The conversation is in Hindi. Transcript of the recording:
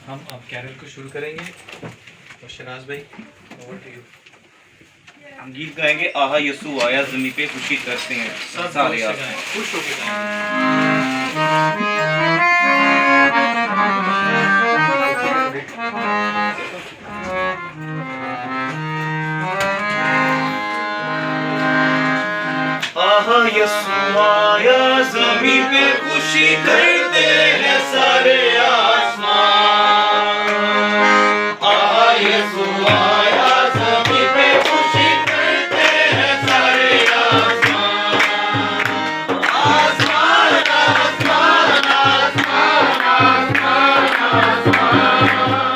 हम अब कैरल को शुरू करेंगे। तो शनाज भाई, ओवर टू यू। हम गीत गाएंगे, आहा यसु आया ज़मीं पे खुशी करते हैं सब सारे आप। खुश होके गाएंगे। आहा यसु आया ज़मीं पे खुशी करते हैं सारे आसमान। आहा यसु आया ज़मीं पे खुशी करते हैं सारे आसमान। आसमान आसमान आसमान आसमान आसमान।